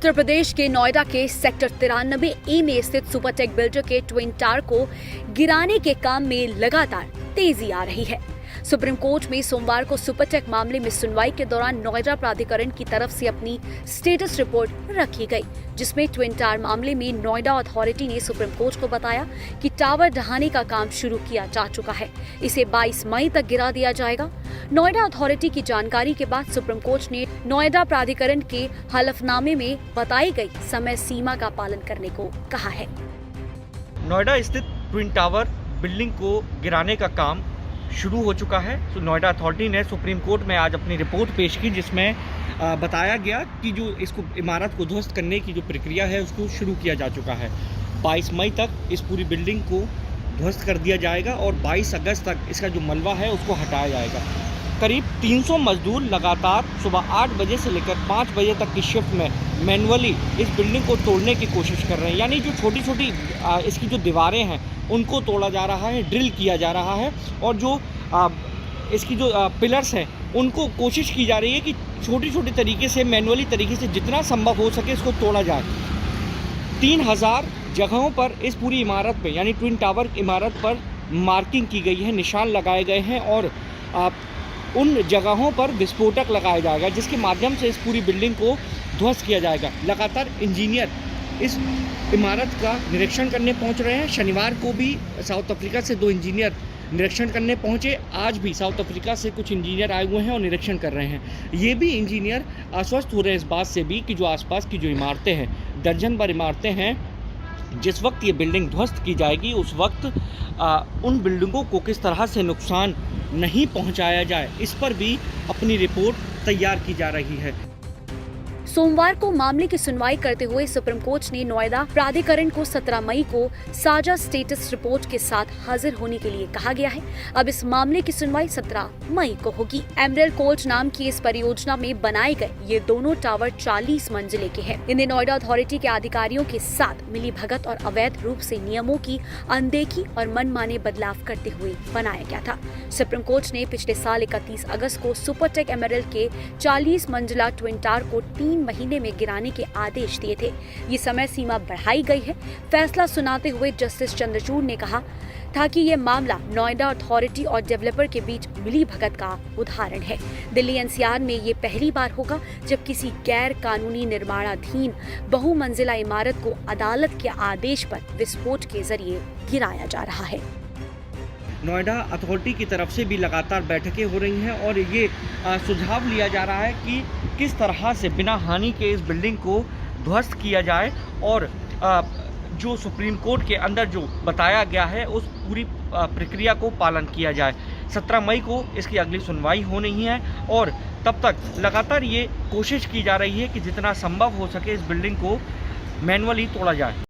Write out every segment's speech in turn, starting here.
उत्तर प्रदेश के नोएडा के sector 93A में स्थित सुपरटेक बिल्डर के ट्विन टावर को गिराने के काम में लगातार तेजी आ रही है। सुप्रीम कोर्ट में सोमवार को सुपरटेक मामले में सुनवाई के दौरान नोएडा प्राधिकरण की तरफ से अपनी स्टेटस रिपोर्ट रखी गई, जिसमें ट्विन टावर मामले में नोएडा अथॉरिटी ने सुप्रीम कोर्ट को बताया कि टावर ढहाने का काम शुरू किया जा चुका है। इसे 22 मई तक गिरा दिया जाएगा। नोएडा अथॉरिटी की जानकारी के बाद सुप्रीम कोर्ट ने नोएडा प्राधिकरण के हलफनामे में बताई गई समय सीमा का पालन करने को कहा है। नोएडा स्थित ट्विन टावर बिल्डिंग को गिराने का काम शुरू हो चुका है। तो नोएडा अथॉरिटी ने सुप्रीम कोर्ट में आज अपनी रिपोर्ट पेश की, जिसमें बताया गया कि जो इसको इमारत को ध्वस्त करने की जो प्रक्रिया है उसको शुरू किया जा चुका है। 22 मई तक इस पूरी बिल्डिंग को ध्वस्त कर दिया जाएगा और 22 अगस्त तक इसका जो मलबा है उसको हटाया जाएगा। करीब 300 मजदूर लगातार सुबह 8 बजे से लेकर 5 बजे तक की शिफ्ट में मैनुअली इस बिल्डिंग को तोड़ने की कोशिश कर रहे हैं। यानी जो छोटी छोटी इसकी जो दीवारें हैं उनको तोड़ा जा रहा है, ड्रिल किया जा रहा है और जो इसकी जो पिलर्स हैं उनको कोशिश की जा रही है कि छोटी छोटी तरीके से मैनुअली तरीके से जितना संभव हो सके इसको तोड़ा जाए। 3000 जगहों पर इस पूरी इमारत पे यानी ट्विन टावर इमारत पर मार्किंग की गई है, निशान लगाए गए हैं और उन जगहों पर विस्फोटक लगाया जाएगा, जिसके माध्यम से इस पूरी बिल्डिंग को ध्वस्त किया जाएगा। लगातार इंजीनियर इस इमारत का निरीक्षण करने पहुंच रहे हैं। शनिवार को भी साउथ अफ्रीका से 2 इंजीनियर निरीक्षण करने पहुंचे। आज भी साउथ अफ्रीका से कुछ इंजीनियर आए हुए हैं और निरीक्षण कर रहे हैं। ये भी इंजीनियर आश्वस्त हो रहे हैं इस बात से भी कि जो आसपास की जो इमारतें हैं, दर्जन भर इमारतें हैं, जिस वक्त ये बिल्डिंग ध्वस्त की जाएगी उस वक्त उन बिल्डिंगों को किस तरह से नुकसान नहीं पहुंचाया जाए, इस पर भी अपनी रिपोर्ट तैयार की जा रही है। सोमवार को मामले की सुनवाई करते हुए सुप्रीम कोर्ट ने नोएडा प्राधिकरण को 17 मई को साझा स्टेटस रिपोर्ट के साथ हाजिर होने के लिए कहा गया है। अब इस मामले की सुनवाई 17 मई को होगी। एमरेल्ड कोर्ट नाम की इस परियोजना में बनाए गए ये दोनों टावर 40 मंजिले के हैं। इन्हें नोएडा अथॉरिटी के अधिकारियों के साथ मिलीभगत और अवैध रूप से नियमों की अनदेखी और मनमाने बदलाव करते हुए बनाया गया था। सुप्रीम कोर्ट ने पिछले साल 31 अगस्त को सुपरटेक एमरेल्ड के 40 मंजिला ट्विन टावर को 3 महीने में गिराने के आदेश दिए थे। ये समय सीमा बढ़ाई गई है। फैसला सुनाते हुए जस्टिस चंद्रचूड़ ने कहा था कि ये मामला नोएडा अथॉरिटी और डेवलपर के बीच मिलीभगत का उदाहरण है। दिल्ली एनसीआर में ये पहली बार होगा जब किसी गैर कानूनी निर्माणाधीन बहुमंजिला इमारत को अदालत के आदेश पर विस्फोट के जरिए गिराया जा रहा है। नोएडा अथॉरिटी की तरफ से भी लगातार बैठकें हो रही हैं और ये सुझाव लिया जा रहा है कि किस तरह से बिना हानि के इस बिल्डिंग को ध्वस्त किया जाए और जो सुप्रीम कोर्ट के अंदर जो बताया गया है उस पूरी प्रक्रिया को पालन किया जाए। 17 मई को इसकी अगली सुनवाई होनी है और तब तक लगातार ये कोशिश की जा रही है कि जितना संभव हो सके इस बिल्डिंग को मैनुअली तोड़ा जाए।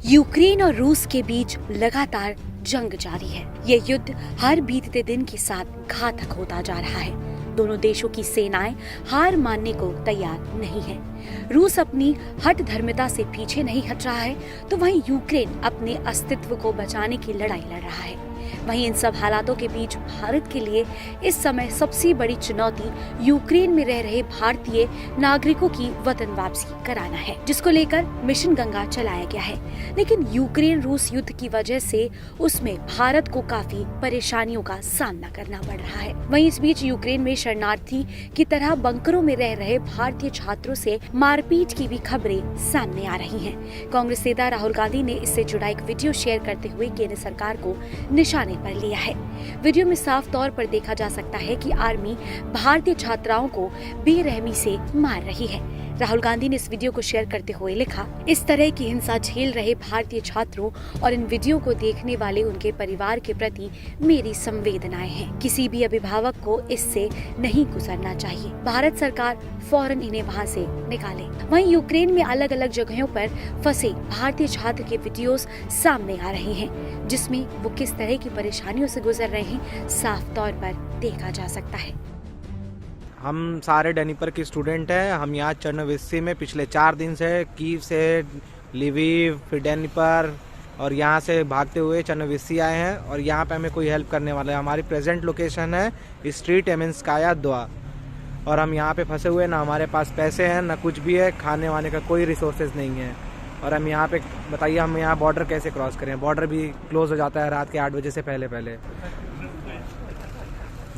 यूक्रेन और रूस के बीच लगातार जंग जारी है। ये युद्ध हर बीतते दिन के साथ घातक होता जा रहा है। दोनों देशों की सेनाएं हार मानने को तैयार नहीं है। रूस अपनी हठ धर्मिता से पीछे नहीं हट रहा है, तो वहीं यूक्रेन अपने अस्तित्व को बचाने की लड़ाई लड़ रहा है। वहीं इन सब हालातों के बीच भारत के लिए इस समय सबसे बड़ी चुनौती यूक्रेन में रह रहे भारतीय नागरिकों की वतन वापसी कराना है, जिसको लेकर मिशन गंगा चलाया गया है। लेकिन यूक्रेन रूस युद्ध की वजह से उसमें भारत को काफी परेशानियों का सामना करना पड़ रहा है। वहीं इस बीच यूक्रेन में शरणार्थी की तरह बंकरों में रह रहे भारतीय छात्रों से मारपीट की भी खबरें सामने आ रही हैं। कांग्रेस नेता राहुल गांधी ने इससे जुड़ा एक वीडियो शेयर करते हुए केंद्र सरकार को निशाने पर लिया है। वीडियो में साफ तौर पर देखा जा सकता है कि आर्मी भारतीय छात्राओं को बेरहमी से मार रही है। राहुल गांधी ने इस वीडियो को शेयर करते हुए लिखा, इस तरह की हिंसा झेल रहे भारतीय छात्रों और इन वीडियो को देखने वाले उनके परिवार के प्रति मेरी संवेदनाएं हैं। किसी भी अभिभावक को इससे नहीं गुजरना चाहिए। भारत सरकार फौरन इन्हें वहां से निकाले। वहीं यूक्रेन में अलग अलग जगहों पर फंसे भारतीय छात्र के वीडियोस सामने आ रहे हैं, जिसमें वो किस तरह की परेशानियों से गुजर रहे हैं साफ तौर पर देखा जा सकता है। हम सारे डनिपर के स्टूडेंट हैं। हम यहाँ चर्नोवित्सी में पिछले 4 दिन से कीव से लिविव, फिर डनिपर, और यहाँ से भागते हुए चन्नविसी आए हैं और यहाँ पे हमें कोई हेल्प करने वाला है। हमारी प्रेजेंट लोकेशन है स्ट्रीट एमिन्स्काया 2 और हम यहाँ पे फंसे हुए, ना हमारे पास पैसे हैं ना कुछ भी है, खाने वाने का कोई रिसोर्सेज नहीं है। और हम यहाँ पे बताइए हम यहाँ बॉर्डर कैसे क्रॉस करें? बॉर्डर भी क्लोज हो जाता है रात के 8 बजे से पहले।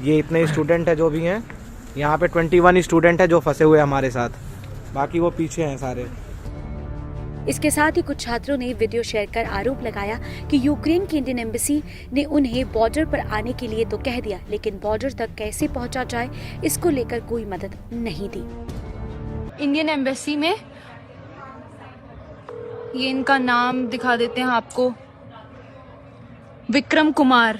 ये इतने स्टूडेंट है जो भी हैं, यहाँ पे 21 स्टूडेंट है जो फंसे हुए हैं हमारे साथ, बाकी वो पीछे हैं सारे। इसके साथ ही कुछ छात्रों ने वीडियो शेयर कर आरोप लगाया कि यूक्रेन की इंडियन एम्बेसी ने उन्हें बॉर्डर पर आने के लिए तो कह दिया, लेकिन बॉर्डर तक कैसे पहुंचा जाए इसको लेकर कोई मदद नहीं दी। इंडियन एम्बेसी में ये इनका नाम दिखा देते हैं आपको, Vikram Kumar.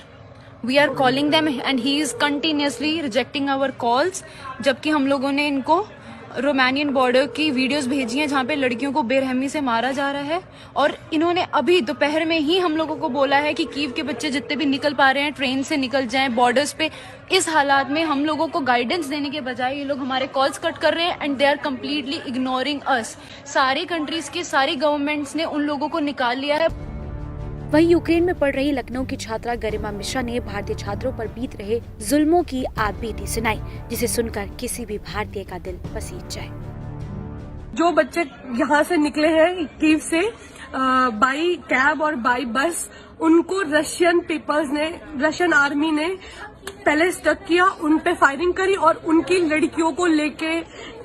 We are calling them and he is continuously rejecting our calls, जबकि हम लोगों ने इनको रोमानियन बॉर्डर की वीडियोस भेजी हैं जहाँ पे लड़कियों को बेरहमी से मारा जा रहा है। और इन्होंने अभी दोपहर में ही हम लोगों को बोला है कि कीव के बच्चे जितने भी निकल पा रहे हैं ट्रेन से निकल जाएं बॉर्डर्स पे। इस हालात में हम लोगों को गाइडेंस देने के बजाय ये लोग हमारे कॉल्स कट कर रहे हैं and they are completely ignoring us. सारी कंट्रीज की सारी गवर्नमेंट्स ने उन लोगों को निकाल लिया है। वहीं यूक्रेन में पढ़ रही लखनऊ की छात्रा गरिमा मिश्रा ने भारतीय छात्रों पर बीत रहे जुल्मों की आपबीती सुनाई, जिसे सुनकर किसी भी भारतीय का दिल पसीज जाए। जो बच्चे यहाँ से निकले हैं कीव से बाई कैब और बाई बस, उनको रशियन पीपल्स ने, रशियन आर्मी ने पहले स्टक किया, उन पे फायरिंग करी और उनकी लड़कियों को लेके,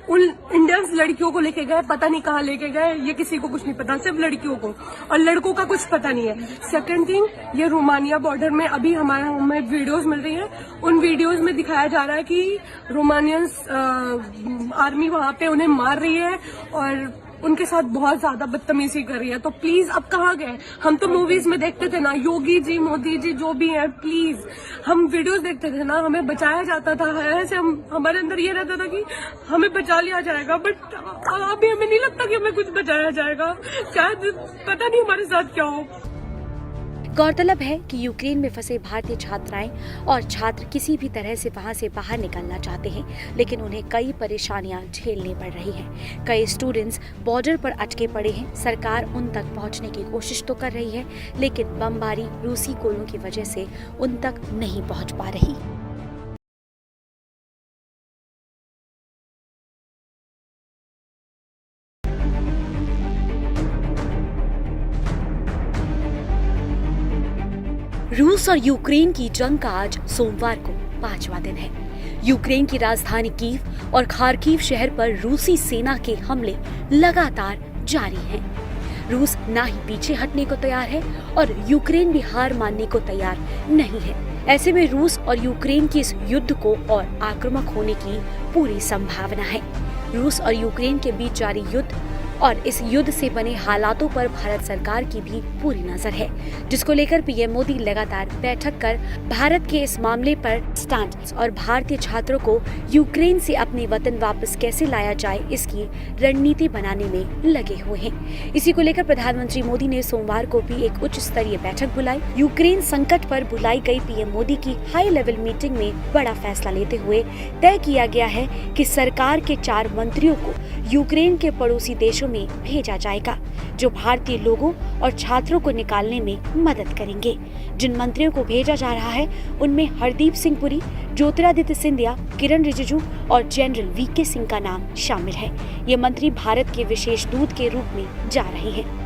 उन इंडियंस लड़कियों को लेके गए, पता नहीं कहाँ लेके गए, ये किसी को कुछ नहीं पता, सिर्फ लड़कियों को, और लड़कों का कुछ पता नहीं है। सेकंड थिंग, ये रोमानिया बॉर्डर में अभी हमें वीडियोस मिल रही है, उन वीडियोस में दिखाया जा रहा है कि रोमानियंस आर्मी वहां पे उन्हें मार रही है और उनके साथ बहुत ज्यादा बदतमीजी कर रही है। तो प्लीज अब कहाँ गए? हम तो मूवीज में देखते थे ना, योगी जी, मोदी जी, जो भी है, प्लीज हम वीडियोस देखते थे ना, हमें बचाया जाता था, ऐसे हमारे अंदर ये रहता था कि हमें बचा लिया जाएगा, बट अभी हमें नहीं लगता कि हमें कुछ बचाया जाएगा। शायद पता नहीं हमारे साथ क्या हो। गौरतलब है कि यूक्रेन में फंसे भारतीय छात्राएं और छात्र किसी भी तरह से वहां से बाहर निकलना चाहते हैं, लेकिन उन्हें कई परेशानियां झेलनी पड़ रही हैं। कई स्टूडेंट्स बॉर्डर पर अटके पड़े हैं। सरकार उन तक पहुंचने की कोशिश तो कर रही है, लेकिन बमबारी रूसी गोलों की वजह से उन तक नहीं पहुंच पा रही। रूस और यूक्रेन की जंग का आज सोमवार को 5वां दिन है। यूक्रेन की राजधानी कीव और खार्किव शहर पर रूसी सेना के हमले लगातार जारी हैं। रूस ना ही पीछे हटने को तैयार है और यूक्रेन भी हार मानने को तैयार नहीं है। ऐसे में रूस और यूक्रेन के इस युद्ध को और आक्रामक होने की पूरी संभावना है। रूस और यूक्रेन के बीच जारी युद्ध और इस युद्ध से बने हालातों पर भारत सरकार की भी पूरी नजर है, जिसको लेकर पीएम मोदी लगातार बैठक कर भारत के इस मामले पर स्टैंड और भारतीय छात्रों को यूक्रेन से अपने वतन वापस कैसे लाया जाए इसकी रणनीति बनाने में लगे हुए हैं। इसी को लेकर प्रधानमंत्री मोदी ने सोमवार को भी एक उच्च स्तरीय बैठक बुलाई। यूक्रेन संकट पर बुलाई गई पीएम मोदी की हाई लेवल मीटिंग में बड़ा फैसला लेते हुए तय किया गया है कि सरकार के 4 मंत्रियों को यूक्रेन के पड़ोसी देशों में भेजा जाएगा, जो भारतीय लोगों और छात्रों को निकालने में मदद करेंगे। जिन मंत्रियों को भेजा जा रहा है उनमें हरदीप सिंह पुरी, ज्योतिरादित्य सिंधिया, किरण रिजिजू और जनरल वीके सिंह का नाम शामिल है। ये मंत्री भारत के विशेष दूत के रूप में जा रहे हैं।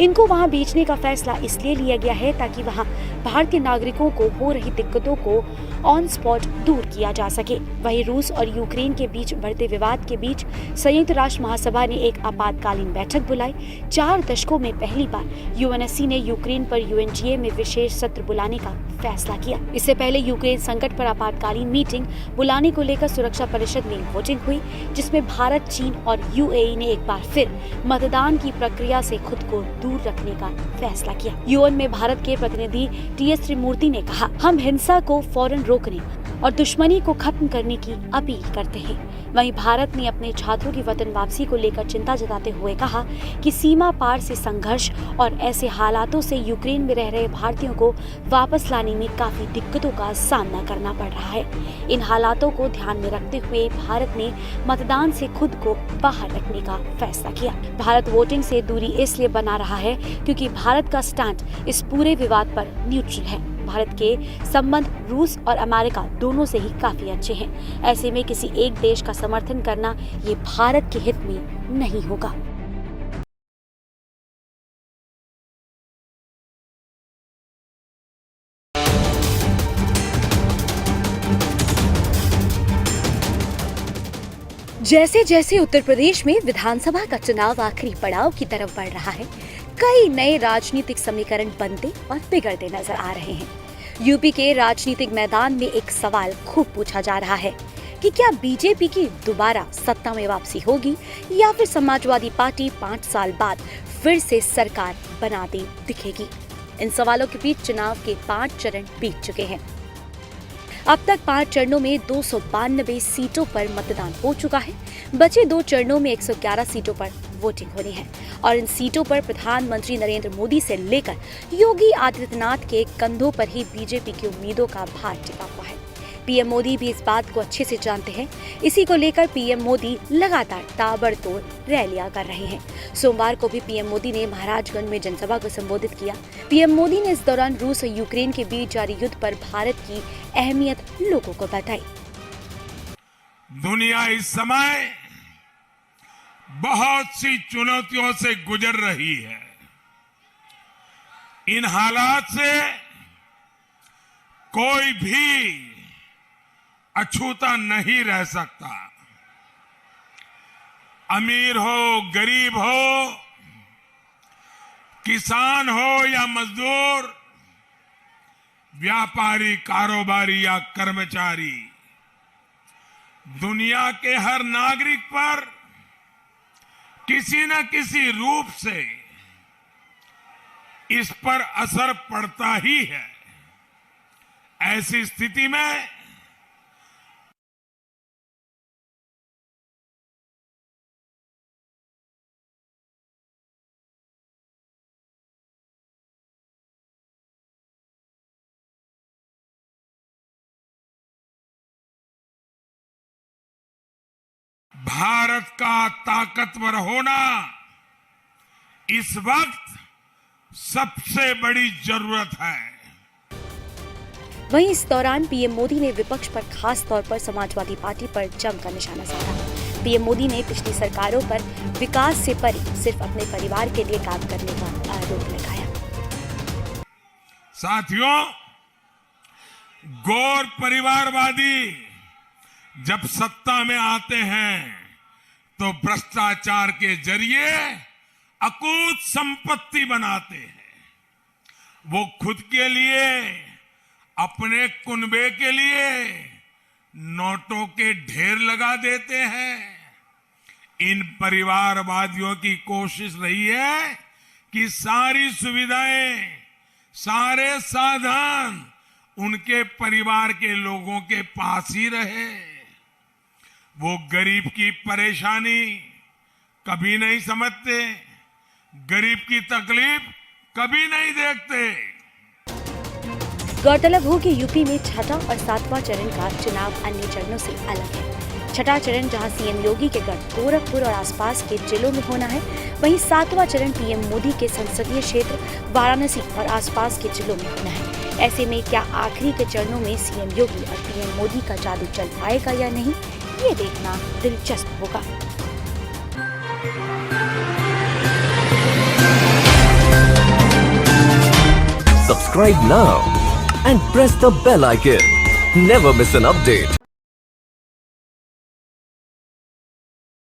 इनको वहां भेजने का फैसला इसलिए लिया गया है ताकि वहां भारतीय नागरिकों को हो रही दिक्कतों को ऑन स्पॉट दूर किया जा सके। वहीं रूस और यूक्रेन के बीच बढ़ते विवाद के बीच संयुक्त राष्ट्र महासभा ने एक आपातकालीन बैठक बुलाई। 4 दशकों में पहली बार यूएनएससी ने यूक्रेन पर यूएनजीए में विशेष सत्र बुलाने का फैसला किया। इससे पहले यूक्रेन संकट पर आपातकालीन मीटिंग बुलाने को लेकर सुरक्षा परिषद में वोटिंग हुई, जिसमें भारत, चीन और यूएई ने एक बार फिर मतदान की प्रक्रिया से खुद को दूर रखने का फैसला किया। यूएन में भारत के प्रतिनिधि टीएस त्रिमूर्ति ने कहा, हम हिंसा को फौरन रोकने और दुश्मनी को खत्म करने की अपील करते हैं। वहीं भारत ने अपने छात्रों की वतन वापसी को लेकर चिंता जताते हुए कहा कि सीमा पार से संघर्ष और ऐसे हालातों से यूक्रेन में रह रहे भारतीयों को वापस लाने में काफी दिक्कतों का सामना करना पड़ रहा है। इन हालातों को ध्यान में रखते हुए भारत ने मतदान से खुद को बाहर रखने का फैसला किया। भारत वोटिंग से दूरी इसलिए बना रहा है क्योंकि भारत का स्टैंड इस पूरे विवाद पर न्यूट्रल है। भारत के संबंध रूस और अमेरिका दोनों से ही काफी अच्छे हैं। ऐसे में किसी एक देश का समर्थन करना ये भारत के हित में नहीं होगा। जैसे जैसे उत्तर प्रदेश में विधानसभा का चुनाव आखिरी पड़ाव की तरफ बढ़ रहा है, कई नए राजनीतिक समीकरण बनते और बिगड़ते नजर आ रहे हैं। यूपी के राजनीतिक मैदान में एक सवाल खूब पूछा जा रहा है कि क्या बीजेपी की दोबारा सत्ता में वापसी होगी या फिर समाजवादी पार्टी 5 साल बाद फिर से सरकार बनाती दिखेगी। इन सवालों के बीच चुनाव के 5 चरण बीत चुके हैं। अब तक 5 चरणों में 292 सीटों पर मतदान हो चुका है। बचे 2 चरणों में 111 सीटों पर वोटिंग होनी है और इन सीटों पर प्रधानमंत्री नरेंद्र मोदी से लेकर योगी आदित्यनाथ के कंधों पर ही बीजेपी की उम्मीदों का भार टिका हुआ है। पीएम मोदी भी इस बात को अच्छे से जानते हैं। इसी को लेकर पीएम मोदी लगातार ताबड़तोड़ रैलियां कर रहे हैं। सोमवार को भी पीएम मोदी ने महाराजगंज में जनसभा को संबोधित किया। पीएम मोदी ने इस दौरान रूस और यूक्रेन के बीच जारी युद्ध पर भारत की अहमियत लोगों को बताई। दुनिया इस समय बहुत सी चुनौतियों से गुजर रही है। इन हालात से कोई भी अछूता नहीं रह सकता। अमीर हो, गरीब हो, किसान हो या मजदूर, व्यापारी, कारोबारी या कर्मचारी, दुनिया के हर नागरिक पर किसी न किसी रूप से इस पर असर पड़ता ही है। ऐसी स्थिति में भारत का ताकतवर होना इस वक्त सबसे बड़ी जरूरत है। वहीं इस दौरान पीएम मोदी ने विपक्ष पर खास तौर पर समाजवादी पार्टी पर जमकर निशाना साधा। पीएम मोदी ने पिछली सरकारों पर विकास से परे सिर्फ अपने परिवार के लिए काम करने का आरोप लगाया। साथियों, गौर परिवारवादी जब सत्ता में आते हैं तो भ्रष्टाचार के जरिए अकूत संपत्ति बनाते हैं। वो खुद के लिए, अपने कुनबे के लिए नोटों के ढेर लगा देते हैं। इन परिवारवादियों की कोशिश रही है कि सारी सुविधाएं, सारे साधन उनके परिवार के लोगों के पास ही रहे। वो गरीब की परेशानी कभी नहीं समझते, गरीब की तकलीफ कभी नहीं देखते। गौरतलब हो कि यूपी में 6वां और 7वां चरण का चुनाव अन्य चरणों से अलग है। 6वां चरण जहां सीएम योगी के गढ़ गोरखपुर और आसपास के जिलों में होना है, वहीं 7वां चरण पीएम मोदी के संसदीय क्षेत्र वाराणसी और आसपास के जिलों में होना है। ऐसे में क्या आखिरी के चरणों में सीएम योगी और पीएम मोदी का जादू चल पाएगा या नहीं, ये देखना दिलचस्प होगा। Subscribe now and press the bell icon. Never miss an update.